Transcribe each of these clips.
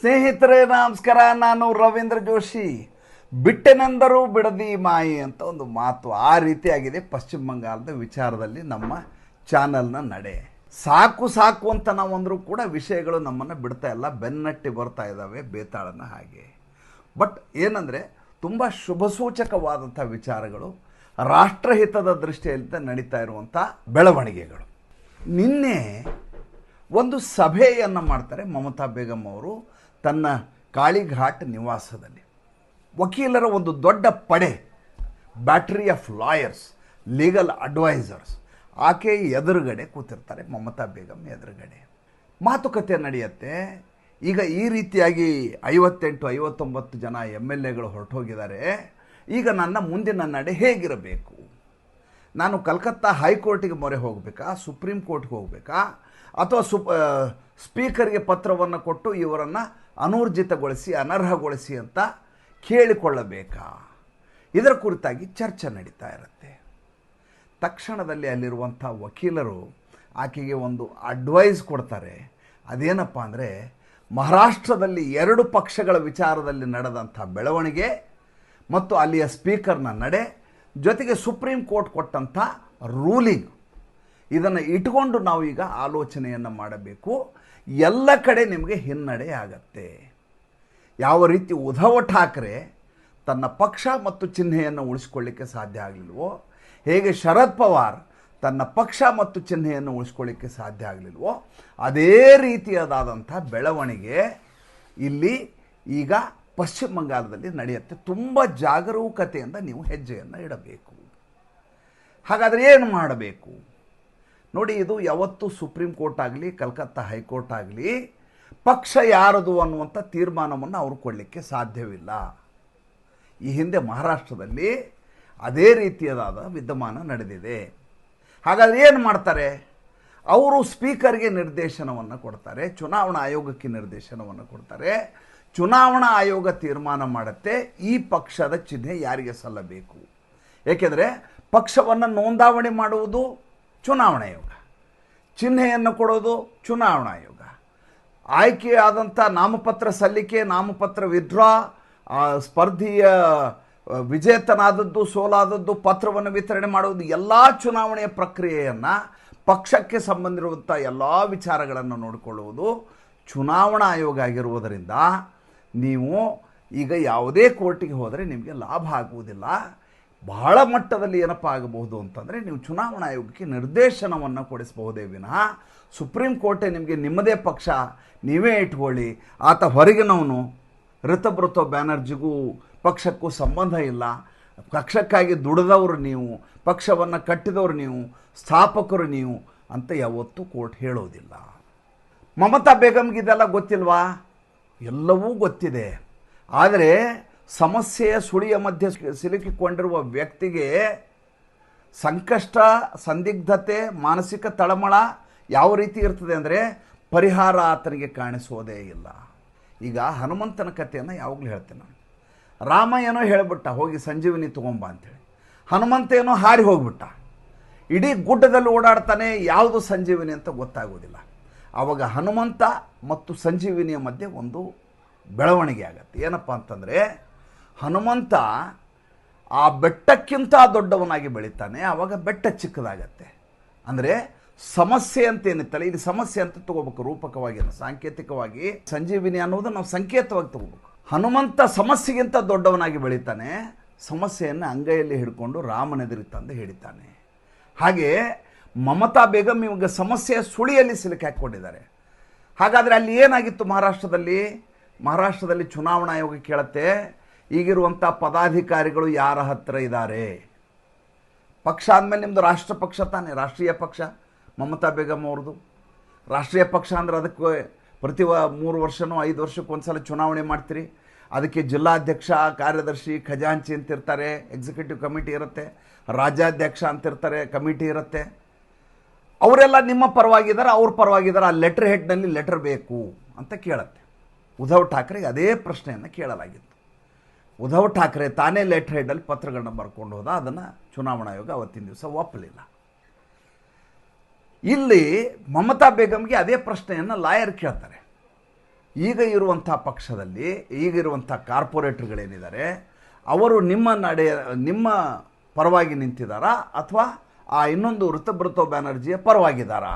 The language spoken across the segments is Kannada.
ಸ್ನೇಹಿತರೆ ನಮಸ್ಕಾರ. ನಾನು ರವೀಂದ್ರ ಜೋಶಿ. ಬಿಟ್ಟೆನೆಂದರೂ ಬಿಡದಿ ಮಾಯಿ ಅಂತ ಒಂದು ಮಾತು ಆ ರೀತಿಯಾಗಿದೆ ಪಶ್ಚಿಮ ಬಂಗಾಳದ ವಿಚಾರದಲ್ಲಿ ನಮ್ಮ ಚಾನಲ್ನ ನಡೆ. ಸಾಕು ಸಾಕು ಅಂತ ನಾವು ಅಂದರೂ ಕೂಡ ವಿಷಯಗಳು ನಮ್ಮನ್ನು ಬಿಡ್ತಾ ಇಲ್ಲ, ಬೆನ್ನಟ್ಟಿ ಬರ್ತಾ ಇದ್ದಾವೆ ಬೇತಾಳನ ಹಾಗೆ. ಬಟ್ ಏನಂದರೆ ತುಂಬ ಶುಭಸೂಚಕವಾದಂಥ ವಿಚಾರಗಳು, ರಾಷ್ಟ್ರಹಿತದ ದೃಷ್ಟಿಯಿಂದ ನಡೀತಾ ಇರುವಂಥ ಬೆಳವಣಿಗೆಗಳು. ನಿನ್ನೆ ಒಂದು ಸಭೆಯನ್ನು ಮಾಡ್ತಾರೆ ಮಮತಾ ಬೇಗಂ ಅವರು ತನ್ನ ಕಾಳಿಘಾಟ್ ನಿವಾಸದಲ್ಲಿ. ವಕೀಲರ ಒಂದು ದೊಡ್ಡ ಪಡೆ, battery of lawyers, legal advisers, ಆಕೆ ಎದುರುಗಡೆ ಕೂತಿರ್ತಾರೆ, ಮಮತಾ ಬೇಗಂ ಎದುರುಗಡೆ ಮಾತುಕತೆ ನಡೆಯುತ್ತೆ. ಈಗ ಈ ರೀತಿಯಾಗಿ 58-59 ಜನ MLAಗಳು ಹೊರಟೋಗಿದ್ದಾರೆ. ಈಗ ನನ್ನ ಮುಂದಿನ ನಡೆ ಹೇಗಿರಬೇಕು? ನಾನು ಕಲ್ಕತ್ತಾ ಹೈಕೋರ್ಟಿಗೆ ಮೊರೆ ಹೋಗಬೇಕಾ, ಸುಪ್ರೀಂ ಕೋರ್ಟ್ಗೆ ಹೋಗಬೇಕಾ, ಅಥವಾ ಸ್ಪೀಕರ್ಗೆ ಪತ್ರವನ್ನು ಕೊಟ್ಟು ಇವರನ್ನು ಅನೂರ್ಜಿತಗೊಳಿಸಿ ಅನರ್ಹಗೊಳಿಸಿ ಅಂತ ಕೇಳಿಕೊಳ್ಳಬೇಕಾ? ಇದರ ಕುರಿತಾಗಿ ಚರ್ಚೆ ನಡೀತಾ ಇರುತ್ತೆ. ತಕ್ಷಣದಲ್ಲಿ ಅಲ್ಲಿರುವಂಥ ವಕೀಲರು ಆಕೆಗೆ ಒಂದು ಅಡ್ವೈಸ್ ಕೊಡ್ತಾರೆ. ಅದೇನಪ್ಪ ಅಂದರೆ, ಮಹಾರಾಷ್ಟ್ರದಲ್ಲಿ 2 ಪಕ್ಷಗಳ ವಿಚಾರದಲ್ಲಿ ನಡೆದಂಥ ಬೆಳವಣಿಗೆ ಮತ್ತು ಅಲ್ಲಿಯ ಸ್ಪೀಕರ್ನ ನಡೆ, ಜೊತೆಗೆ ಸುಪ್ರೀಂ ಕೋರ್ಟ್ ಕೊಟ್ಟಂಥ ರೂಲಿಂಗ್, ಇದನ್ನು ಇಟ್ಕೊಂಡು ನಾವು ಈಗ ಆಲೋಚನೆಯನ್ನು ಮಾಡಬೇಕು. ಎಲ್ಲ ಕಡೆ ನಿಮಗೆ ಹಿನ್ನಡೆ ಆಗತ್ತೆ. ಯಾವ ರೀತಿ ಉದ್ಧವ್ ಠಾಕ್ರೆ ತನ್ನ ಪಕ್ಷ ಮತ್ತು ಚಿಹ್ನೆಯನ್ನು ಉಳಿಸ್ಕೊಳ್ಳಿಕ್ಕೆ ಸಾಧ್ಯ ಆಗಲಿಲ್ವೋ, ಹೇಗೆ ಶರದ್ ಪವಾರ್ ತನ್ನ ಪಕ್ಷ ಮತ್ತು ಚಿಹ್ನೆಯನ್ನು ಉಳಿಸ್ಕೊಳ್ಳಿಕ್ಕೆ ಸಾಧ್ಯ ಆಗಲಿಲ್ವೋ, ಅದೇ ರೀತಿಯಾದಂಥ ಬೆಳವಣಿಗೆ ಇಲ್ಲಿ ಈಗ ಪಶ್ಚಿಮ ಬಂಗಾಳದಲ್ಲಿ ನಡೆಯುತ್ತೆ. ತುಂಬ ಜಾಗರೂಕತೆಯಿಂದ ನೀವು ಹೆಜ್ಜೆಯನ್ನು ಇಡಬೇಕು. ಹಾಗಾದರೆ ಏನು ಮಾಡಬೇಕು ನೋಡಿ. ಇದು ಯಾವತ್ತೂ ಸುಪ್ರೀಂ ಕೋರ್ಟ್ ಆಗಲಿ ಕಲ್ಕತ್ತಾ ಹೈಕೋರ್ಟ್ ಆಗಲಿ ಪಕ್ಷ ಯಾರದು ಅನ್ನುವಂಥ ತೀರ್ಮಾನವನ್ನು ಅವರು ಕೊಡಲಿಕ್ಕೆ ಸಾಧ್ಯವಿಲ್ಲ. ಈ ಹಿಂದೆ ಮಹಾರಾಷ್ಟ್ರದಲ್ಲಿ ಅದೇ ರೀತಿಯಾದ ವಿದ್ಯಮಾನ ನಡೆದಿದೆ. ಹಾಗಾದರೆ ಏನು ಮಾಡ್ತಾರೆ? ಅವರು ಸ್ಪೀಕರ್ಗೆ ನಿರ್ದೇಶನವನ್ನು ಕೊಡ್ತಾರೆ, ಚುನಾವಣಾ ಆಯೋಗಕ್ಕೆ ನಿರ್ದೇಶನವನ್ನು ಕೊಡ್ತಾರೆ. ಚುನಾವಣಾ ಆಯೋಗ ತೀರ್ಮಾನ ಮಾಡುತ್ತೆ ಈ ಪಕ್ಷದ ಚಿಹ್ನೆ ಯಾರಿಗೆ ಸಲ್ಲಬೇಕು. ಏಕೆಂದರೆ ಪಕ್ಷವನ್ನು ನೋಂದಾವಣೆ ಮಾಡುವುದು ಚುನಾವಣಾ ಆಯೋಗ, ಚಿಹ್ನೆಯನ್ನು ಕೊಡೋದು ಚುನಾವಣಾ ಆಯೋಗ, ಆಯ್ಕೆಯಾದಂಥ ನಾಮಪತ್ರ ಸಲ್ಲಿಕೆ, ನಾಮಪತ್ರ ವಿಡ್ರಾ, ಸ್ಪರ್ಧೆಯ ವಿಜೇತನಾದದ್ದು ಸೋಲಾದದ್ದು ಪತ್ರವನ್ನು ವಿತರಣೆ ಮಾಡುವುದು, ಎಲ್ಲ ಚುನಾವಣೆಯ ಪ್ರಕ್ರಿಯೆಯನ್ನು, ಪಕ್ಷಕ್ಕೆ ಸಂಬಂಧಿರುವಂಥ ಎಲ್ಲ ವಿಚಾರಗಳನ್ನು ನೋಡಿಕೊಳ್ಳುವುದು ಚುನಾವಣಾ ಆಯೋಗ ಆಗಿರುವುದರಿಂದ ನೀವು ಈಗ ಯಾವುದೇ ಕೋರ್ಟಿಗೆ ಹೋದರೆ ನಿಮಗೆ ಲಾಭ ಆಗುವುದಿಲ್ಲ. ಬಹಳ ಮಟ್ಟದಲ್ಲಿ ಏನಪ್ಪ ಆಗಬಹುದು ಅಂತಂದರೆ, ನೀವು ಚುನಾವಣಾ ಆಯೋಗಕ್ಕೆ ನಿರ್ದೇಶನವನ್ನು ಕೊಡಿಸಬಹುದೇ ವಿನಃ ಸುಪ್ರೀಂ ಕೋರ್ಟೇ ನಿಮಗೆ ನಿಮ್ಮದೇ ಪಕ್ಷ ನೀವೇ ಇಟ್ಕೊಳ್ಳಿ, ಆತ ಹೊರಗಿನವನು, ಋತಬ್ರತ ಬ್ಯಾನರ್ಜಿಗೂ ಪಕ್ಷಕ್ಕೂ ಸಂಬಂಧ ಇಲ್ಲ, ಪಕ್ಷಕ್ಕಾಗಿ ದುಡಿದವರು ನೀವು, ಪಕ್ಷವನ್ನು ಕಟ್ಟಿದವರು ನೀವು, ಸ್ಥಾಪಕರು ನೀವು ಅಂತ ಯಾವತ್ತೂ ಕೋರ್ಟ್ ಹೇಳೋದಿಲ್ಲ. ಮಮತಾ ಬೇಗಂಗೆ ಇದೆಲ್ಲ ಗೊತ್ತಿಲ್ವಾ? ಎಲ್ಲವೂ ಗೊತ್ತಿದೆ. ಆದರೆ ಸಮಸ್ಯೆಯ ಸುಳಿಯ ಮಧ್ಯೆ ಸಿಲುಕಿಕೊಂಡಿರುವ ವ್ಯಕ್ತಿಗೆ ಸಂಕಷ್ಟ, ಸಂದಿಗ್ಧತೆ, ಮಾನಸಿಕ ತಳಮಳ ಯಾವ ರೀತಿ ಇರ್ತದೆ ಅಂದರೆ ಪರಿಹಾರ ಆತನಿಗೆ ಕಾಣಿಸೋದೇ ಇಲ್ಲ. ಈಗ ಹನುಮಂತನ ಕಥೆಯನ್ನು ಯಾವಾಗಲೂ ಹೇಳ್ತೇನೆ ನಾನು. ರಾಮ ಏನೋ ಹೇಳಿಬಿಟ್ಟ, ಹೋಗಿ ಸಂಜೀವಿನಿ ತೊಗೊಂಬ ಅಂಥೇಳಿ. ಹನುಮಂತ ಏನೋ ಹಾರಿ ಹೋಗ್ಬಿಟ್ಟ, ಇಡೀ ಗುಡ್ಡದಲ್ಲಿ ಓಡಾಡ್ತಾನೆ, ಯಾವುದು ಸಂಜೀವಿನಿ ಅಂತ ಗೊತ್ತಾಗೋದಿಲ್ಲ. ಆವಾಗ ಹನುಮಂತ ಮತ್ತು ಸಂಜೀವಿನಿಯ ಮಧ್ಯೆ ಒಂದು ಬೆಳವಣಿಗೆ ಆಗತ್ತೆ. ಏನಪ್ಪ ಅಂತಂದರೆ, ಹನುಮಂತ ಆ ಬೆಟ್ಟಕ್ಕಿಂತ ದೊಡ್ಡವನಾಗಿ ಬೆಳೀತಾನೆ. ಆವಾಗ ಬೆಟ್ಟ ಚಿಕ್ಕದಾಗತ್ತೆ. ಅಂದರೆ ಸಮಸ್ಯೆ ಅಂತ ಏನಿತ್ತಲ್ಲ, ಇದು ಸಮಸ್ಯೆ ಅಂತ ತಗೋಬೇಕು ರೂಪಕವಾಗಿ, ಸಾಂಕೇತಿಕವಾಗಿ. ಸಂಜೀವಿನಿ ಅನ್ನೋದು ನಾವು ಸಂಕೇತವಾಗಿ ತಗೋಬೇಕು. ಹನುಮಂತ ಸಮಸ್ಯೆಗಿಂತ ದೊಡ್ಡವನಾಗಿ ಬೆಳೀತಾನೆ, ಸಮಸ್ಯೆಯನ್ನು ಅಂಗೈಯಲ್ಲಿ ಹಿಡ್ಕೊಂಡು ರಾಮನೆದುರಿಗೆ ತಂದು ಹಿಡಿತಾನೆ. ಹಾಗೆ ಮಮತಾ ಬೇಗಂ ಇವಾಗ ಸಮಸ್ಯೆಯ ಸುಳಿಯಲ್ಲಿ ಸಿಲುಕಿ ಹಾಕ್ಕೊಂಡಿದ್ದಾರೆ. ಹಾಗಾದರೆ ಅಲ್ಲಿ ಏನಾಗಿತ್ತು ಮಹಾರಾಷ್ಟ್ರದಲ್ಲಿ ಚುನಾವಣಾ ಆಯೋಗ ಕೇಳುತ್ತೆ, ಈಗಿರುವಂಥ ಪದಾಧಿಕಾರಿಗಳು ಯಾರ ಹತ್ತಿರ ಇದ್ದಾರೆ? ಪಕ್ಷ ಆದಮೇಲೆ ನಿಮ್ಮದು ರಾಷ್ಟ್ರ ಪಕ್ಷ ತಾನೇ, ರಾಷ್ಟ್ರೀಯ ಪಕ್ಷ ಮಮತಾ ಬೇಗಂ ಅವ್ರದ್ದು. ರಾಷ್ಟ್ರೀಯ ಪಕ್ಷ ಅಂದರೆ ಅದಕ್ಕೆ ಪ್ರತಿ 3 ವರ್ಷನೋ 5 ವರ್ಷಕ್ಕೆ ಒಂದು ಸಲ ಚುನಾವಣೆ ಮಾಡ್ತೀರಿ. ಅದಕ್ಕೆ ಜಿಲ್ಲಾಧ್ಯಕ್ಷ, ಕಾರ್ಯದರ್ಶಿ, ಖಜಾಂಚಿ ಅಂತಿರ್ತಾರೆ, ಎಕ್ಸಿಕ್ಯೂಟಿವ್ ಕಮಿಟಿ ಇರುತ್ತೆ, ರಾಜ್ಯಾಧ್ಯಕ್ಷ ಅಂತಿರ್ತಾರೆ, ಕಮಿಟಿ ಇರುತ್ತೆ. ಅವರೆಲ್ಲ ನಿಮ್ಮ ಪರವಾಗಿದ್ದಾರೆ, ಅವ್ರ ಪರವಾಗಿದ್ದಾರೆ, ಆ ಲೆಟರ್ ಹೆಡ್ನಲ್ಲಿ ಲೆಟರ್ ಬೇಕು ಅಂತ ಕೇಳುತ್ತೆ. ಉದ್ಧವ್ ಠಾಕ್ರೆಗೆ ಅದೇ ಪ್ರಶ್ನೆಯನ್ನು ಕೇಳಲಾಗಿತ್ತು. ಉದ್ಧವ್ ಠಾಕ್ರೆ ತಾನೇ ಲೆಟರ್ ಹೆಡ್ಡಲ್ಲಿ ಪತ್ರಗಳನ್ನ ಬರ್ಕೊಂಡು ಹೋದ. ಅದನ್ನು ಚುನಾವಣಾ ಆಯೋಗ ಅವತ್ತಿನ ದಿವಸ ಒಪ್ಪಲಿಲ್ಲ. ಇಲ್ಲಿ ಮಮತಾ ಬೇಗಂಗೆ ಅದೇ ಪ್ರಶ್ನೆಯನ್ನು ಲಾಯರ್ ಕೇಳ್ತಾರೆ. ಈಗ ಇರುವಂಥ ಪಕ್ಷದಲ್ಲಿ ಈಗಿರುವಂಥ ಕಾರ್ಪೊರೇಟ್ರ್ಗಳೇನಿದ್ದಾರೆ ಅವರು ನಿಮ್ಮ ಪರವಾಗಿ ನಿಂತಿದ್ದಾರಾ ಅಥವಾ ಆ ಇನ್ನೊಂದು ಋತುಬ್ರತ ಬ್ಯಾನರ್ಜಿಯ ಪರವಾಗಿದ್ದಾರಾ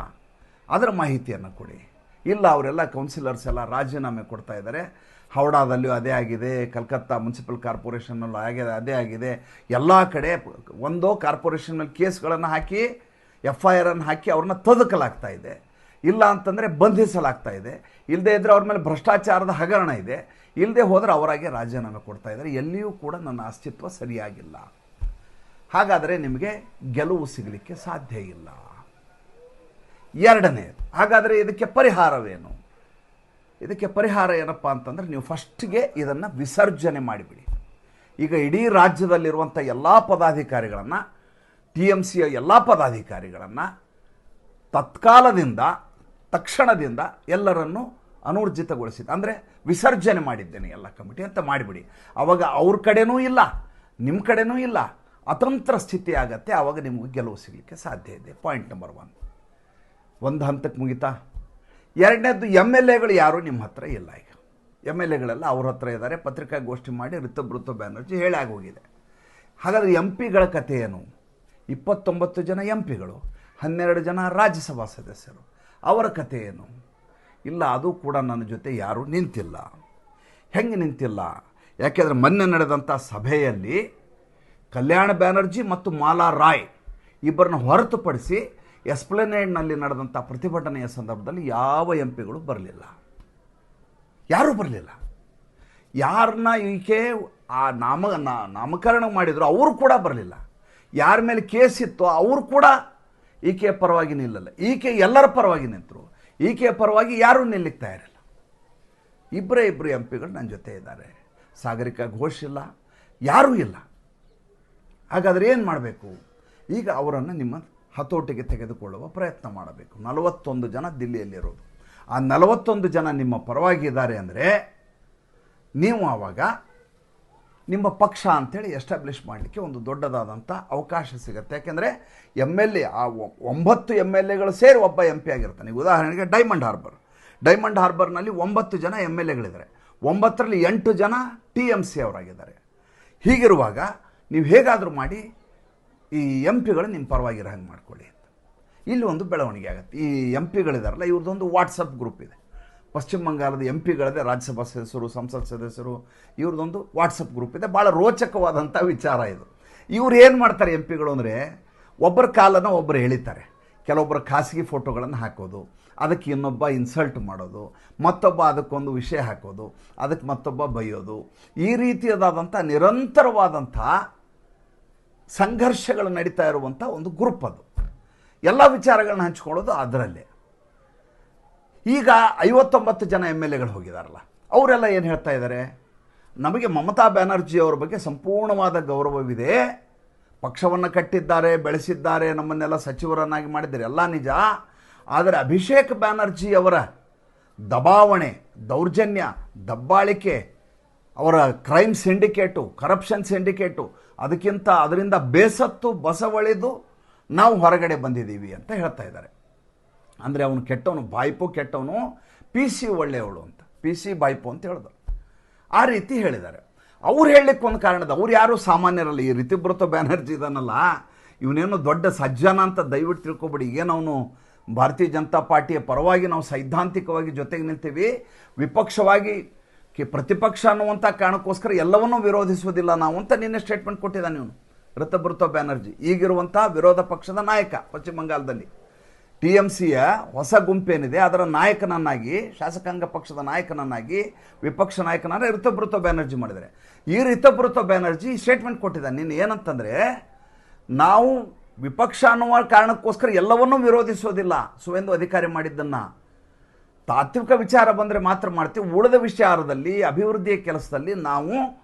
ಅದರ ಮಾಹಿತಿಯನ್ನು ಕೊಡಿ. ಇಲ್ಲ, ಅವರೆಲ್ಲ ಕೌನ್ಸಿಲರ್ಸ್ ಎಲ್ಲ ರಾಜೀನಾಮೆ ಕೊಡ್ತಾ ಇದ್ದಾರೆ. ಹೌಡಾದಲ್ಲಿಯೂ ಅದೇ ಆಗಿದೆ, ಕಲ್ಕತ್ತಾ ಮುನ್ಸಿಪಲ್ ಕಾರ್ಪೊರೇಷನ್ನಲ್ಲೂ ಅದೇ ಆಗಿದೆ. ಎಲ್ಲ ಕಡೆ ಒಂದೋ ಕಾರ್ಪೊರೇಷನ್ ಮೇಲೆ ಕೇಸ್ಗಳನ್ನು ಹಾಕಿ FIR ಹಾಕಿ ಅವ್ರನ್ನ ತೊದಕಲಾಗ್ತಾ ಇದೆ. ಇಲ್ಲ ಅಂತಂದರೆ ಬಂಧಿಸಲಾಗ್ತಾ ಇದೆ. ಇಲ್ಲದೆ ಇದ್ದರೆ ಅವ್ರ ಮೇಲೆ ಭ್ರಷ್ಟಾಚಾರದ ಹಗರಣ ಇದೆ. ಇಲ್ಲದೆ ಹೋದರೆ ಅವರಾಗೆ ರಾಜೀನಾಮೆ ಕೊಡ್ತಾ ಇದ್ದಾರೆ. ಎಲ್ಲಿಯೂ ಕೂಡ ನನ್ನ ಅಸ್ತಿತ್ವ ಸರಿಯಾಗಿಲ್ಲ. ಹಾಗಾದರೆ ನಿಮಗೆ ಗೆಲುವು ಸಿಗಲಿಕ್ಕೆ ಸಾಧ್ಯ ಇಲ್ಲ. ಎರಡನೇದು, ಹಾಗಾದರೆ ಇದಕ್ಕೆ ಪರಿಹಾರವೇನು? ಇದಕ್ಕೆ ಪರಿಹಾರ ಏನಪ್ಪ ಅಂತಂದರೆ ನೀವು ಫಸ್ಟ್ಗೆ ಇದನ್ನು ವಿಸರ್ಜನೆ ಮಾಡಿಬಿಡಿ. ಈಗ ಇಡೀ ರಾಜ್ಯದಲ್ಲಿರುವಂಥ ಎಲ್ಲ ಪದಾಧಿಕಾರಿಗಳನ್ನು, TMCಯ ಎಲ್ಲ ಪದಾಧಿಕಾರಿಗಳನ್ನು ತಕ್ಷಣದಿಂದ ಎಲ್ಲರನ್ನು ಅನೂರ್ಜಿತಗೊಳಿಸಿದ, ಅಂದರೆ ವಿಸರ್ಜನೆ ಮಾಡಿದ್ದೇನೆ ಎಲ್ಲ ಕಮಿಟಿ ಅಂತ ಮಾಡಿಬಿಡಿ. ಆವಾಗ ಅವ್ರ ಕಡೆನೂ ಇಲ್ಲ, ನಿಮ್ಮ ಕಡೆನೂ ಇಲ್ಲ, ಅತಂತ್ರ ಸ್ಥಿತಿ ಆಗತ್ತೆ. ಆವಾಗ ನಿಮಗೆ ಗೆಲುವು ಸಿಗಲಿಕ್ಕೆ ಸಾಧ್ಯ ಇದೆ. ಪಾಯಿಂಟ್ ನಂಬರ್ 1 ಒಂದು ಹಂತಕ್ಕೆ ಮುಗಿತಾ. ಎರಡನೇದು, MLAಗಳು ಯಾರೂ ನಿಮ್ಮ ಹತ್ರ ಇಲ್ಲ. ಈಗ MLAಗಳೆಲ್ಲ ಅವ್ರ ಹತ್ರ ಇದ್ದಾರೆ. ಪತ್ರಿಕಾಗೋಷ್ಠಿ ಮಾಡಿ ಋತುಬ್ರತ ಬ್ಯಾನರ್ಜಿ ಹೇಳಿ ಆಗೋಗಿದೆ. ಹಾಗಾದರೆ MP ಗಳ ಕಥೆ ಏನು? 29 ಜನ MP ಗಳು, 12 ಜನ ರಾಜ್ಯಸಭಾ ಸದಸ್ಯರು, ಅವರ ಕಥೆ ಏನು? ಇಲ್ಲ, ಅದು ಕೂಡ ನನ್ನ ಜೊತೆ ಯಾರೂ ನಿಂತಿಲ್ಲ. ಹೆಂಗೆ ನಿಂತಿಲ್ಲ? ಯಾಕೆಂದರೆ ಮೊನ್ನೆ ನಡೆದಂಥ ಸಭೆಯಲ್ಲಿ ಕಲ್ಯಾಣ ಬ್ಯಾನರ್ಜಿ ಮತ್ತು ಮಾಲಾ ರಾಯ್ ಇಬ್ಬರನ್ನ ಹೊರತುಪಡಿಸಿ ಎಸ್ಪ್ಲನೇಡ್ನಲ್ಲಿ ನಡೆದಂಥ ಪ್ರತಿಭಟನೆಯ ಸಂದರ್ಭದಲ್ಲಿ ಯಾವ MP ಗಳು ಬರಲಿಲ್ಲ. ಯಾರೂ ಬರಲಿಲ್ಲ. ಯಾರನ್ನ ಈಕೆ ಆ ನಾಮಕರಣ ಮಾಡಿದ್ರು ಅವರು ಕೂಡ ಬರಲಿಲ್ಲ. ಯಾರ ಮೇಲೆ ಕೇಸ್ ಇತ್ತೋ ಅವರು ಕೂಡ ಈಕೆಯ ಪರವಾಗಿ ನಿಲ್ಲಲ್ಲ. ಈಕೆ ಎಲ್ಲರ ಪರವಾಗಿ ನಿಂತರು. ಈಕೆಯ ಪರವಾಗಿ ಯಾರೂ ನಿಲ್ಲಕ್ಕೆ ತಯಾರಿಲ್ಲ. ಇಬ್ಬರು MP ಗಳು ನನ್ನ ಜೊತೆ ಇದ್ದಾರೆ. ಸಾಗರಿಕಾ ಘೋಷ್ ಇಲ್ಲ, ಯಾರೂ ಇಲ್ಲ. ಹಾಗಾದರೆ ಏನು ಮಾಡಬೇಕು? ಈಗ ಅವರನ್ನು ನಿಮ್ಮ ಹತೋಟಿಗೆ ತೆಗೆದುಕೊಳ್ಳುವ ಪ್ರಯತ್ನ ಮಾಡಬೇಕು. 41 ಜನ ದಿಲ್ಲಿಯಲ್ಲಿರೋದು. ಆ 41 ಜನ ನಿಮ್ಮ ಪರವಾಗಿದ್ದಾರೆ ಅಂದರೆ ನೀವು ಆವಾಗ ನಿಮ್ಮ ಪಕ್ಷ ಅಂಥೇಳಿ ಎಸ್ಟಾಬ್ಲಿಷ್ ಮಾಡಲಿಕ್ಕೆ ಒಂದು ದೊಡ್ಡದಾದಂಥ ಅವಕಾಶ ಸಿಗುತ್ತೆ. ಯಾಕೆಂದರೆ MLA ಆ 9 MLAಗಳು ಸೇರಿ ಒಬ್ಬ MP ಆಗಿರ್ತಾನೆ. ಈಗ ಉದಾಹರಣೆಗೆ ಡೈಮಂಡ್ ಹಾರ್ಬರ್ನಲ್ಲಿ 9 ಜನ MLAಗಳಿದ್ದಾರೆ. 9ರಲ್ಲಿ 8 ಜನ TMC ಅವರಾಗಿದ್ದಾರೆ. ಹೀಗಿರುವಾಗ ನೀವು ಹೇಗಾದರೂ ಮಾಡಿ ಈ MP ಗಳು ನಿಮ್ಮ ಪರವಾಗಿರೋ ಹಂಗೆ ಮಾಡ್ಕೊಳ್ಳಿ ಅಂತ. ಇಲ್ಲಿ ಒಂದು ಬೆಳವಣಿಗೆ ಆಗುತ್ತೆ. ಈ MP ಗಳಿದಾರಲ್ಲ, ಇವ್ರದ್ದೊಂದು ವಾಟ್ಸಪ್ ಗ್ರೂಪ್ ಇದೆ. ಪಶ್ಚಿಮ ಬಂಗಾಳದ MP ಗಳದೇ ರಾಜ್ಯಸಭಾ ಸದಸ್ಯರು, ಸಂಸತ್ ಸದಸ್ಯರು, ಇವ್ರದ್ದೊಂದು ವಾಟ್ಸಪ್ ಗ್ರೂಪ್ ಇದೆ. ಭಾಳ ರೋಚಕವಾದಂಥ ವಿಚಾರ ಇದು. ಇವ್ರು ಏನು ಮಾಡ್ತಾರೆ MP ಗಳು ಅಂದರೆ, ಒಬ್ಬರ ಕಾಲನ್ನು ಒಬ್ಬರು ಎಳಿತಾರೆ. ಕೆಲವೊಬ್ಬರ ಖಾಸಗಿ ಫೋಟೋಗಳನ್ನು ಹಾಕೋದು, ಅದಕ್ಕೆ ಇನ್ನೊಬ್ಬ ಇನ್ಸಲ್ಟ್ ಮಾಡೋದು, ಮತ್ತೊಬ್ಬ ಅದಕ್ಕೊಂದು ವಿಷಯ ಹಾಕೋದು, ಅದಕ್ಕೆ ಮತ್ತೊಬ್ಬ ಬೈಯೋದು, ಈ ರೀತಿಯಾದಂಥ ನಿರಂತರವಾದಂಥ ಸಂಘರ್ಷಗಳು ನಡೀತಾ ಇರುವಂಥ ಒಂದು ಗ್ರೂಪ್ ಅದು. ಎಲ್ಲ ವಿಚಾರಗಳನ್ನ ಹಂಚ್ಕೊಳ್ಳೋದು ಅದರಲ್ಲೇ. ಈಗ 59 ಜನ MLAಗಳು ಹೋಗಿದಾರಲ್ಲ, ಅವರೆಲ್ಲ ಏನು ಹೇಳ್ತಾ ಇದ್ದಾರೆ? ನಮಗೆ ಮಮತಾ ಬ್ಯಾನರ್ಜಿ ಅವರ ಬಗ್ಗೆ ಸಂಪೂರ್ಣವಾದ ಗೌರವವಿದೆ. ಪಕ್ಷವನ್ನು ಕಟ್ಟಿದ್ದಾರೆ, ಬೆಳೆಸಿದ್ದಾರೆ, ನಮ್ಮನ್ನೆಲ್ಲ ಸಚಿವರನ್ನಾಗಿ ಮಾಡಿದ್ದಾರೆ, ಎಲ್ಲ ನಿಜ. ಆದರೆ ಅಭಿಷೇಕ್ ಬ್ಯಾನರ್ಜಿ ಅವರ ದಬಾವಣೆ, ದೌರ್ಜನ್ಯ, ದಬ್ಬಾಳಿಕೆ, ಅವರ ಕ್ರೈಮ್ ಸಿಂಡಿಕೇಟು, ಕರಪ್ಷನ್ ಸಿಂಡಿಕೇಟು, ಅದರಿಂದ ಬೇಸತ್ತು ಬಸವಳಿದು ನಾವು ಹೊರಗಡೆ ಬಂದಿದ್ದೀವಿ ಅಂತ ಹೇಳ್ತಾ ಇದ್ದಾರೆ. ಅಂದರೆ ಅವನು ಕೆಟ್ಟವನು, ಬಾಯ್ಪು ಕೆಟ್ಟವನು, PC ಒಳ್ಳೆಯವಳು ಅಂತ, PC ಬಾಯ್ಪು ಅಂತ ಹೇಳಿದ್ರು. ಆ ರೀತಿ ಹೇಳಿದ್ದಾರೆ. ಅವ್ರು ಹೇಳಲಿಕ್ಕೆ ಒಂದು ಕಾರಣದ, ಅವ್ರು ಯಾರು ಸಾಮಾನ್ಯರಲ್ಲ. ಈ ಋತುಬ್ರತ ಬ್ಯಾನರ್ಜಿ ಇದನ್ನಲ್ಲ, ಇವನೇನು ದೊಡ್ಡ ಸಜ್ಜನ ಅಂತ ದಯವಿಟ್ಟು ತಿಳ್ಕೊಬೇಡಿ. ಏನವನು ಭಾರತೀಯ ಜನತಾ ಪಾರ್ಟಿಯ ಪರವಾಗಿ ನಾವು ಸೈದ್ಧಾಂತಿಕವಾಗಿ ಜೊತೆಗೆ ನಿಲ್ತೀವಿ, ವಿಪಕ್ಷವಾಗಿ ಪ್ರತಿಪಕ್ಷ ಅನ್ನುವಂಥ ಕಾರಣಕ್ಕೋಸ್ಕರ ಎಲ್ಲವನ್ನೂ ವಿರೋಧಿಸುವುದಿಲ್ಲ ನಾವು ಅಂತ ನಿನ್ನೆ ಸ್ಟೇಟ್ಮೆಂಟ್ ಕೊಟ್ಟಿದ್ದಾನೆ ಇವನು ಋತುಬ್ರತ ಬ್ಯಾನರ್ಜಿ, ಈಗಿರುವಂಥ ವಿರೋಧ ಪಕ್ಷದ ನಾಯಕ. ಪಶ್ಚಿಮ ಬಂಗಾಳದಲ್ಲಿ TMCಯ ಹೊಸ ಗುಂಪೇನಿದೆ ಅದರ ನಾಯಕನನ್ನಾಗಿ, ಶಾಸಕಾಂಗ ಪಕ್ಷದ ನಾಯಕನನ್ನಾಗಿ, ವಿಪಕ್ಷ ನಾಯಕನಾಗಿ ಋತುಬ್ರತ ಬ್ಯಾನರ್ಜಿ ಮಾಡಿದ್ದಾರೆ. ಈ ಋತುಬ್ರತ ಬ್ಯಾನರ್ಜಿ ಸ್ಟೇಟ್ಮೆಂಟ್ ಕೊಟ್ಟಿದ್ದಾನೆ ನಿನ್ನೆ. ಏನಂತಂದರೆ, ನಾವು ವಿಪಕ್ಷ ಅನ್ನುವ ಕಾರಣಕ್ಕೋಸ್ಕರ ಎಲ್ಲವನ್ನೂ ವಿರೋಧಿಸೋದಿಲ್ಲ. ಸುವೇಂದು ಅಧಿಕಾರಿ ಮಾಡಿದ್ದನ್ನು ತಾತ್ವಿಕ ವಿಚಾರ ಬಂದರೆ ಮಾತ್ರ ಮಾಡ್ತೀವಿ, ಉಳಿದ ವಿಚಾರದಲ್ಲಿ ಅಭಿವೃದ್ಧಿಯ ಕೆಲಸದಲ್ಲಿ ನಾವು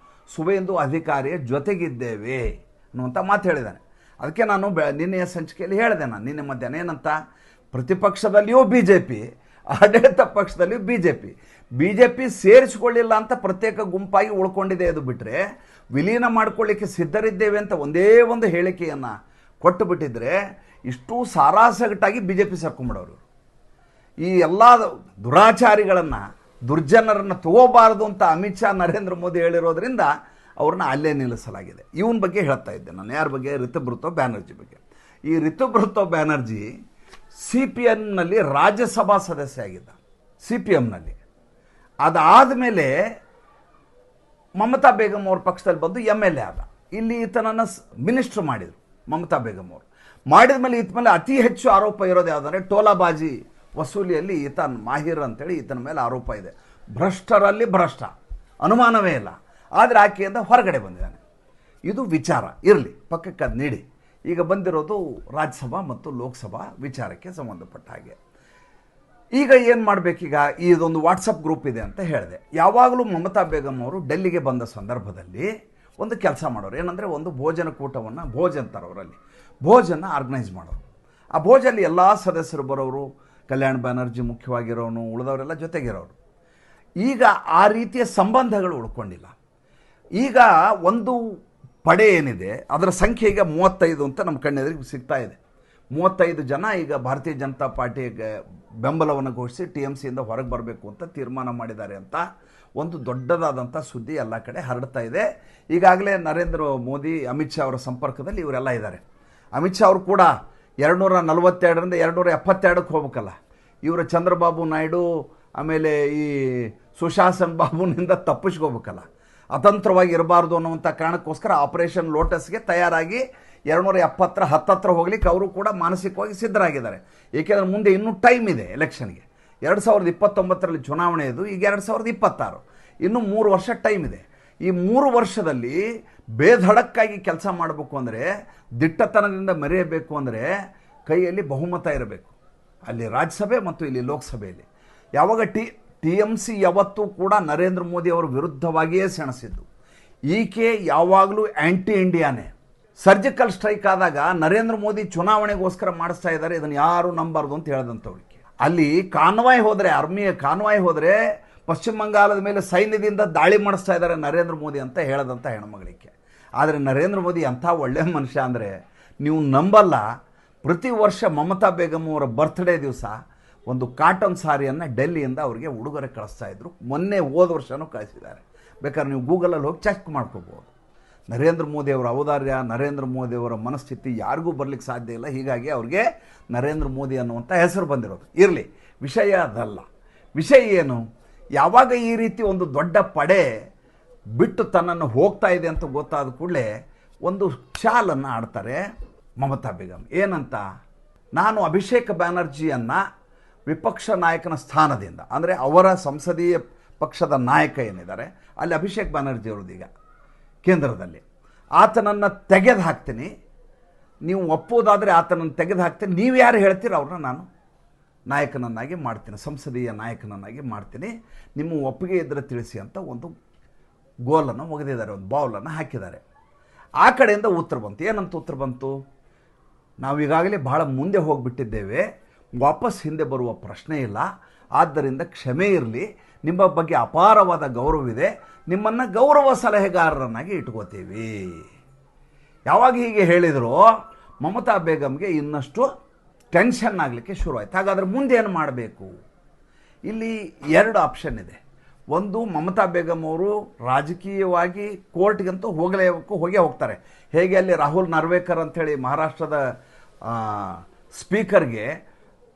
ಸುವೇಂದು ಅಧಿಕಾರಿಯ ಜೊತೆಗಿದ್ದೇವೆ ಅನ್ನುವಂಥ ಮಾತು ಹೇಳಿದ್ದಾನೆ. ಅದಕ್ಕೆ ನಾನು ನಿನ್ನೆಯ ಸಂಚಿಕೆಯಲ್ಲಿ ಹೇಳಿದೆ, ನಾನು ನಿನ್ನೆ ಮಧ್ಯಾಹ್ನ ಏನಂತ, ಪ್ರತಿಪಕ್ಷದಲ್ಲಿಯೂ BJP, ಆಡಳಿತ ಪಕ್ಷದಲ್ಲಿಯೂ BJP ಸೇರಿಸಿಕೊಳ್ಳಿಲ್ಲ ಅಂತ ಪ್ರತ್ಯೇಕ ಗುಂಪಾಗಿ ಉಳ್ಕೊಂಡಿದೆ. ಅದು ಬಿಟ್ಟರೆ ವಿಲೀನ ಮಾಡ್ಕೊಳ್ಳಿಕ್ಕೆ ಸಿದ್ಧರಿದ್ದೇವೆ ಅಂತ ಒಂದೇ ಒಂದು ಹೇಳಿಕೆಯನ್ನು ಕೊಟ್ಟು ಬಿಟ್ಟಿದ್ರೆ ಇಷ್ಟು ಸಾರಾಸಗಟಾಗಿ BJP ಸೇರ್ಕೊಂಡ್ಬಿಡೋರು. ಈ ಎಲ್ಲ ದುರಾಚಾರಿಗಳನ್ನು ದುರ್ಜನರನ್ನು ತಗೋಬಾರದು ಅಂತ ಅಮಿತ್ ಶಾ ನರೇಂದ್ರ ಮೋದಿ ಹೇಳಿರೋದ್ರಿಂದ ಅವ್ರನ್ನ ಅಲ್ಲೇ ನಿಲ್ಲಿಸಲಾಗಿದೆ. ಇವನ ಬಗ್ಗೆ ಹೇಳ್ತಾ ಇದ್ದೆ ನಾನು. ಯಾರ ಬಗ್ಗೆ? ರಿತುಬ್ರತ ಬ್ಯಾನರ್ಜಿ ಬಗ್ಗೆ. ಈ ರಿತುಬ್ರತ ಬ್ಯಾನರ್ಜಿ CPMನಲ್ಲಿ ರಾಜ್ಯಸಭಾ ಸದಸ್ಯ ಆಗಿದ್ದ, CPMನಲ್ಲಿ. ಅದಾದಮೇಲೆ ಮಮತಾ ಬೇಗಂ ಅವ್ರ ಪಕ್ಷದಲ್ಲಿ ಬಂದು MLA ಆದ. ಇಲ್ಲಿ ಈತನನ್ನು ಮಿನಿಸ್ಟರ್ ಮಾಡಿದರು ಮಮತಾ ಬೇಗಂ ಅವರು. ಮಾಡಿದ ಮೇಲೆ ಈತ ಮೇಲೆ ಅತಿ ಹೆಚ್ಚು ಆರೋಪ ಇರೋದು ಯಾವುದಂದರೆ ಟೋಲಾಬಾಜಿ ವಸೂಲಿಯಲ್ಲಿ ಈತ ಮಾಹಿರ್ ಅಂತೇಳಿ ಈತನ ಮೇಲೆ ಆರೋಪ ಇದೆ. ಭ್ರಷ್ಟರಲ್ಲಿ ಭ್ರಷ್ಟ, ಅನುಮಾನವೇ ಇಲ್ಲ. ಆದರೆ ಆಕೆಯಿಂದ ಹೊರಗಡೆ ಬಂದಿದ್ದಾನೆ. ಇದು ವಿಚಾರ ಇರಲಿ, ಪಕ್ಕಕ್ಕೆ ಅದು ನೀಡಿ. ಈಗ ಬಂದಿರೋದು ರಾಜ್ಯಸಭಾ ಮತ್ತು ಲೋಕಸಭಾ ವಿಚಾರಕ್ಕೆ ಸಂಬಂಧಪಟ್ಟ ಹಾಗೆ. ಈಗ ಏನು ಮಾಡಬೇಕೀಗ? ಇದೊಂದು ವಾಟ್ಸಪ್ ಗ್ರೂಪ್ ಇದೆ ಅಂತ ಹೇಳಿದೆ. ಯಾವಾಗಲೂ ಮಮತಾ ಬೇಗಂ ಅವರು ಡೆಲ್ಲಿಗೆ ಬಂದ ಸಂದರ್ಭದಲ್ಲಿ ಒಂದು ಕೆಲಸ ಮಾಡೋರು. ಏನಂದರೆ ಒಂದು ಭೋಜನ ಕೂಟವನ್ನು, ಭೋಜ್ ಅಂತಾರೆ ಅವರಲ್ಲಿ, ಭೋಜನ ಆರ್ಗನೈಸ್ ಮಾಡೋರು. ಆ ಭೋಜಲ್ಲಿ ಎಲ್ಲ ಸದಸ್ಯರು ಬರೋರು, ಕಲ್ಯಾಣ್ ಬ್ಯಾನರ್ಜಿ ಮುಖ್ಯವಾಗಿರೋನು, ಉಳಿದವರೆಲ್ಲ ಜೊತೆಗಿರೋರು. ಈಗ ಆ ರೀತಿಯ ಸಂಬಂಧಗಳು ಉಳ್ಕೊಂಡಿಲ್ಲ. ಈಗ ಒಂದು ಪಡೆ ಏನಿದೆ ಅದರ ಸಂಖ್ಯೆ ಈಗ 35 ಅಂತ ನಮ್ಮ ಕಣ್ಣೆದುರಿಗೆ ಸಿಗ್ತಾ ಇದೆ. 35 ಜನ ಈಗ ಭಾರತೀಯ ಜನತಾ ಪಾರ್ಟಿಗೆ ಬೆಂಬಲವನ್ನು ಘೋಷಿಸಿ TMCಯಿಂದ ಹೊರಗೆ ಬರಬೇಕು ಅಂತ ತೀರ್ಮಾನ ಮಾಡಿದ್ದಾರೆ ಅಂತ ಒಂದು ದೊಡ್ಡದಾದಂಥ ಸುದ್ದಿ ಎಲ್ಲ ಕಡೆ ಹರಡ್ತಾ ಇದೆ. ಈಗಾಗಲೇ ನರೇಂದ್ರ ಮೋದಿ, ಅಮಿತ್ ಶಾ ಅವರ ಸಂಪರ್ಕದಲ್ಲಿ ಇವರೆಲ್ಲ ಇದ್ದಾರೆ. ಅಮಿತ್ ಶಾ ಅವರು ಕೂಡ 242ರಿಂದ 272ಕ್ಕೆ ಹೋಗ್ಬೇಕಲ್ಲ. ಇವರು ಚಂದ್ರಬಾಬು ನಾಯ್ಡು ಆಮೇಲೆ ಈ ಸುಶಾಸನ್ ಬಾಬುನಿಂದ ತಪ್ಪಿಸ್ಕೋಬೇಕಲ್ಲ, ಅತಂತ್ರವಾಗಿ ಇರಬಾರ್ದು ಅನ್ನುವಂಥ ಕಾರಣಕ್ಕೋಸ್ಕರ ಆಪರೇಷನ್ ಲೋಟಸ್ಗೆ ತಯಾರಾಗಿ 270 ಹತ್ತತ್ರ ಹೋಗ್ಲಿಕ್ಕೆ ಅವರು ಕೂಡ ಮಾನಸಿಕವಾಗಿ ಸಿದ್ಧರಾಗಿದ್ದಾರೆ. ಏಕೆಂದರೆ ಮುಂದೆ ಇನ್ನೂ ಟೈಮ್ ಇದೆ ಎಲೆಕ್ಷನ್ಗೆ. 2029ರಲ್ಲಿ ಚುನಾವಣೆ ಇದು, ಈಗ 2026, ಇನ್ನೂ 3 ವರ್ಷ ಟೈಮ್ ಇದೆ. ಈ 3 ವರ್ಷದಲ್ಲಿ ಬೇಧಡಕ್ಕಾಗಿ ಕೆಲಸ ಮಾಡಬೇಕು ಅಂದರೆ, ದಿಟ್ಟತನದಿಂದ ಮೆರೆಯಬೇಕು ಅಂದರೆ ಕೈಯಲ್ಲಿ ಬಹುಮತ ಇರಬೇಕು, ಅಲ್ಲಿ ರಾಜ್ಯಸಭೆ ಮತ್ತು ಇಲ್ಲಿ ಲೋಕಸಭೆಯಲ್ಲಿ. ಯಾವಾಗ TMC ಯಾವತ್ತೂ ಕೂಡ ನರೇಂದ್ರ ಮೋದಿ ಅವರ ವಿರುದ್ಧವಾಗಿಯೇ ಸೆಣಸಿದ್ದು. ಈಕೆ ಯಾವಾಗಲೂ ಆ್ಯಂಟಿ ಇಂಡಿಯಾನೇ. ಸರ್ಜಿಕಲ್ ಸ್ಟ್ರೈಕ್ ಆದಾಗ ನರೇಂದ್ರ ಮೋದಿ ಚುನಾವಣೆಗೋಸ್ಕರ ಮಾಡಿಸ್ತಾ ಇದ್ದಾರೆ, ಇದನ್ನು ಯಾರು ನಂಬಾರ್ದು ಅಂತ ಹೇಳಿದಂಥವ್ರಿಗೆ. ಅಲ್ಲಿ ಕಾನ್ವಾಯ್ ಹೋದರೆ, ಆರ್ಮಿಯ ಕಾನ್ವಾಯ್ ಹೋದರೆ ಪಶ್ಚಿಮ ಬಂಗಾಳದ ಮೇಲೆ ಸೈನ್ಯದಿಂದ ದಾಳಿ ಮಾಡಿಸ್ತಾ ಇದ್ದಾರೆ ನರೇಂದ್ರ ಮೋದಿ ಅಂತ ಹೇಳದಂಥ ಹೆಣ್ಮಗಳಿಗೆ. ಆದರೆ ನರೇಂದ್ರ ಮೋದಿ ಅಂಥ ಒಳ್ಳೆಯ ಮನುಷ್ಯ ಅಂದರೆ ನೀವು ನಂಬಲ್ಲ. ಪ್ರತಿ ವರ್ಷ ಮಮತಾ ಬೇಗಂ ಅವರ ಬರ್ತ್ಡೇ ದಿವಸ ಒಂದು ಕಾಟನ್ ಸಾರಿಯನ್ನು ಡೆಲ್ಲಿಯಿಂದ ಅವರಿಗೆ ಉಡುಗೊರೆ ಕಳಿಸ್ತಾ ಇದ್ರು. ಮೊನ್ನೆ ಹೋದ ವರ್ಷವೂ ಕಳಿಸಿದ್ದಾರೆ. ಬೇಕಾದ್ರೆ ನೀವು ಗೂಗಲಲ್ಲಿ ಹೋಗಿ ಚೆಕ್ ಮಾಡ್ಕೋಬೋದು. ನರೇಂದ್ರ ಮೋದಿ ಅವರ ಔದಾರ್ಯ, ನರೇಂದ್ರ ಮೋದಿ ಅವರ ಮನಸ್ಥಿತಿ ಯಾರಿಗೂ ಬರಲಿಕ್ಕೆ ಸಾಧ್ಯ ಇಲ್ಲ. ಹೀಗಾಗಿ ಅವ್ರಿಗೆ ನರೇಂದ್ರ ಮೋದಿ ಅನ್ನುವಂಥ ಹೆಸರು ಬಂದಿರೋದು. ಇರಲಿ, ವಿಷಯ ಅದಲ್ಲ. ವಿಷಯ ಏನು? ಯಾವಾಗ ಈ ರೀತಿ ಒಂದು ದೊಡ್ಡ ಪಡೆ ಬಿಟ್ಟು ತನ್ನನ್ನು ಹೋಗ್ತಾ ಇದೆ ಅಂತ ಗೊತ್ತಾದ ಕೂಡಲೇ ಒಂದು ಚಾಲನ್ನು ಆಡ್ತಾರೆ ಮಮತಾ ಬೇಗಂ. ಏನಂತ? ನಾನು ಅಭಿಷೇಕ್ ಬ್ಯಾನರ್ಜಿಯನ್ನು ವಿಪಕ್ಷ ನಾಯಕನ ಸ್ಥಾನದಿಂದ, ಅಂದರೆ ಅವರ ಸಂಸದೀಯ ಪಕ್ಷದ ನಾಯಕ ಏನಿದ್ದಾರೆ ಅಲ್ಲಿ ಅಭಿಷೇಕ್ ಬ್ಯಾನರ್ಜಿ ಅವ್ರದ್ದೀಗ ಕೇಂದ್ರದಲ್ಲಿ, ಆತನನ್ನು ತೆಗೆದು ಹಾಕ್ತೀನಿ, ನೀವು ಒಪ್ಪೋದಾದರೆ ಆತನನ್ನು ತೆಗೆದು ಹಾಕ್ತೀನಿ, ನೀವು ಯಾರು ಹೇಳ್ತೀರ ಅವ್ರನ್ನ ನಾನು ನಾಯಕನನ್ನಾಗಿ ಮಾಡ್ತೀನಿ, ಸಂಸದೀಯ ನಾಯಕನನ್ನಾಗಿ ಮಾಡ್ತೀನಿ, ನಿಮ್ಮ ಒಪ್ಪಿಗೆ ಇದ್ದರೆ ತಿಳಿಸಿ ಅಂತ ಒಂದು ಗೋಲನ್ನು ಒಗೆದಿದ್ದಾರೆ, ಒಂದು ಬೌಲನ್ನು ಹಾಕಿದ್ದಾರೆ. ಆ ಕಡೆಯಿಂದ ಉತ್ತರ ಬಂತು. ಏನಂತ ಉತ್ತರ ಬಂತು? ನಾವೀಗಾಗಲೇ ಬಹಳ ಮುಂದೆ ಹೋಗಿಬಿಟ್ಟಿದ್ದೇವೆ, ವಾಪಸ್ ಹಿಂದೆ ಬರುವ ಪ್ರಶ್ನೆ ಇಲ್ಲ, ಆದ್ದರಿಂದ ಕ್ಷಮೆ ಇರಲಿ, ನಿಮ್ಮ ಬಗ್ಗೆ ಅಪಾರವಾದ ಗೌರವವಿದೆ, ನಿಮ್ಮನ್ನು ಗೌರವ ಸಲಹೆಗಾರರನ್ನಾಗಿ ಇಟ್ಕೋತೀವಿ. ಯಾವಾಗ ಹೀಗೆ ಹೇಳಿದರೂ ಮಮತಾ ಬೇಗಂಗೆ ಇನ್ನಷ್ಟು ಟೆನ್ಷನ್ ಆಗಲಿಕ್ಕೆ ಶುರುವಾಯಿತು. ಹಾಗಾದರೆ ಮುಂದೆ ಏನು ಮಾಡಬೇಕು? ಇಲ್ಲಿ 2 ಆಪ್ಷನ್ ಇದೆ. ಒಂದು, ಮಮತಾ ಬೇಗಂ ಅವರು ರಾಜಕೀಯವಾಗಿ ಕೋರ್ಟ್ಗಂತೂ ಹೋಗೇ ಹೋಗ್ತಾರೆ. ಹೇಗೆ ಅಲ್ಲಿ ರಾಹುಲ್ ನರ್ವೇಕರ್ ಅಂಥೇಳಿ ಮಹಾರಾಷ್ಟ್ರದ ಸ್ಪೀಕರ್ಗೆ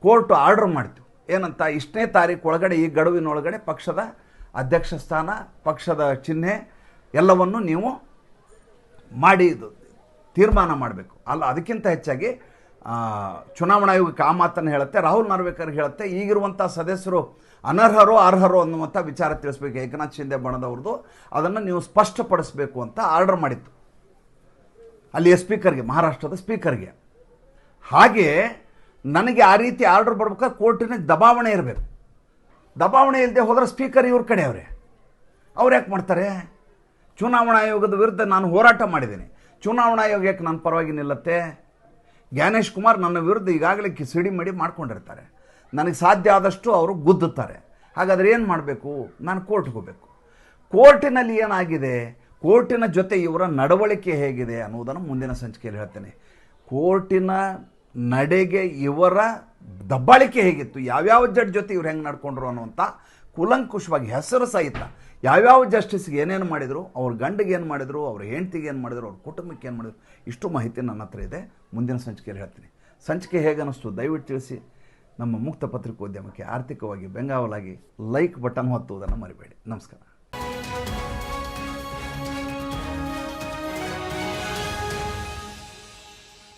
ಕೋರ್ಟ್ ಆರ್ಡರ್ ಮಾಡ್ತು. ಏನಂತ? ಇಷ್ಟನೇ ತಾರೀಕು ಒಳಗಡೆ, ಈ ಗಡುವಿನೊಳಗಡೆ ಪಕ್ಷದ ಅಧ್ಯಕ್ಷ ಸ್ಥಾನ, ಪಕ್ಷದ ಚಿಹ್ನೆ ಎಲ್ಲವನ್ನು ನೀವು ಮಾಡಿ ತೀರ್ಮಾನ ಮಾಡಬೇಕು. ಅಲ್ಲ, ಅದಕ್ಕಿಂತ ಹೆಚ್ಚಾಗಿ ಚುನಾವಣಾ ಆಯೋಗಕ್ಕೆ ಆ ಮಾತನ್ನು ಹೇಳುತ್ತೆ, ರಾಹುಲ್ ನರ್ವೇಕರ್ಗೆ ಹೇಳುತ್ತೆ, ಈಗಿರುವಂಥ ಸದಸ್ಯರು ಅನರ್ಹರೋ ಅರ್ಹರೋ ಅನ್ನುವಂಥ ವಿಚಾರ ತಿಳಿಸ್ಬೇಕು. ಏಕನಾಥ್ ಶಿಂದೆ ಬಣದವ್ರದ್ದು ಅದನ್ನು ನೀವು ಸ್ಪಷ್ಟಪಡಿಸಬೇಕು ಅಂತ ಆರ್ಡರ್ ಮಾಡಿತ್ತು ಅಲ್ಲಿ ಸ್ಪೀಕರ್ಗೆ, ಮಹಾರಾಷ್ಟ್ರದ ಸ್ಪೀಕರ್ಗೆ. ಹಾಗೆ ನನಗೆ ಆ ರೀತಿ ಆರ್ಡರ್ ಬರ್ಬೇಕಾದ್ರೆ ಕೋರ್ಟಿನ ದಬಾವಣೆ ಇರಬೇಕು. ದಬಾವಣೆ ಇಲ್ಲದೆ ಹೋದರೆ ಸ್ಪೀಕರ್ ಇವ್ರ ಕಡೆ ಅವ್ರು ಯಾಕೆ ಮಾಡ್ತಾರೆ? ಚುನಾವಣಾ ಆಯೋಗದ ವಿರುದ್ಧ ನಾನು ಹೋರಾಟ ಮಾಡಿದ್ದೀನಿ, ಚುನಾವಣಾ ಆಯೋಗ ಯಾಕೆ ನನ್ನ ಪರವಾಗಿ ನಿಲ್ಲತ್ತೆ? ಜ್ಞಾನೇಶ್ ಕುಮಾರ್ ನನ್ನ ವಿರುದ್ಧ ಈಗಾಗಲೇ ಸಿಡಿಮಿಡಿ ಮಾಡ್ಕೊಂಡಿರ್ತಾರೆ, ನನಗೆ ಸಾಧ್ಯ ಆದಷ್ಟು ಅವರು ಗುದ್ದುತ್ತಾರೆ. ಹಾಗಾದರೆ ಏನು ಮಾಡಬೇಕು? ನಾನು ಕೋರ್ಟ್ಗೆ ಹೋಗಬೇಕು. ಕೋರ್ಟಿನಲ್ಲಿ ಏನಾಗಿದೆ, ಕೋರ್ಟಿನ ಜೊತೆ ಇವರ ನಡವಳಿಕೆ ಹೇಗಿದೆ ಅನ್ನೋದನ್ನು ಮುಂದಿನ ಸಂಚಿಕೆಯಲ್ಲಿ ಹೇಳ್ತೇನೆ. ಕೋರ್ಟಿನ ನಡೆಗೆ ಇವರ ದಬ್ಬಾಳಿಕೆ ಹೇಗಿತ್ತು, ಯಾವ್ಯಾವ ಜಡ್ಜ್ ಜೊತೆ ಇವ್ರು ಹೆಂಗೆ ನಡ್ಕೊಂಡ್ರು ಅನ್ನುವಂಥ ಕೂಲಂಕುಷವಾಗಿ ಹೆಸರು ಸಹಿತ ಯಾವ್ಯಾವ ಜಸ್ಟಿಸ್ಗೆ ಏನೇನು ಮಾಡಿದರು, ಅವ್ರ ಗಂಡಿಗೆ ಏನು ಮಾಡಿದರು, ಅವ್ರ ಹೆಂಡ್ತಿಗೆ ಏನು ಮಾಡಿದರು, ಅವ್ರ ಕುಟುಂಬಕ್ಕೆ ಏನು ಮಾಡಿದರು, ಇಷ್ಟು ಮಾಹಿತಿ ನನ್ನ ಹತ್ರ ಇದೆ. ಮುಂದಿನ ಸಂಚಿಕೆಯಲ್ಲಿ ಹೇಳ್ತೀನಿ. ಸಂಚಿಕೆ ಹೇಗೆ ಅನ್ನಿಸ್ತು ದಯವಿಟ್ಟು ತಿಳಿಸಿ. ನಮ್ಮ ಮುಕ್ತ ಪತ್ರಿಕೋದ್ಯಮಕ್ಕೆ ಆರ್ಥಿಕವಾಗಿ ಬೆಂಗಾವಲಾಗಿ ಲೈಕ್ ಬಟನ್ ಒತ್ತುವುದನ್ನು ಮರಿಬೇಡಿ. ನಮಸ್ಕಾರ.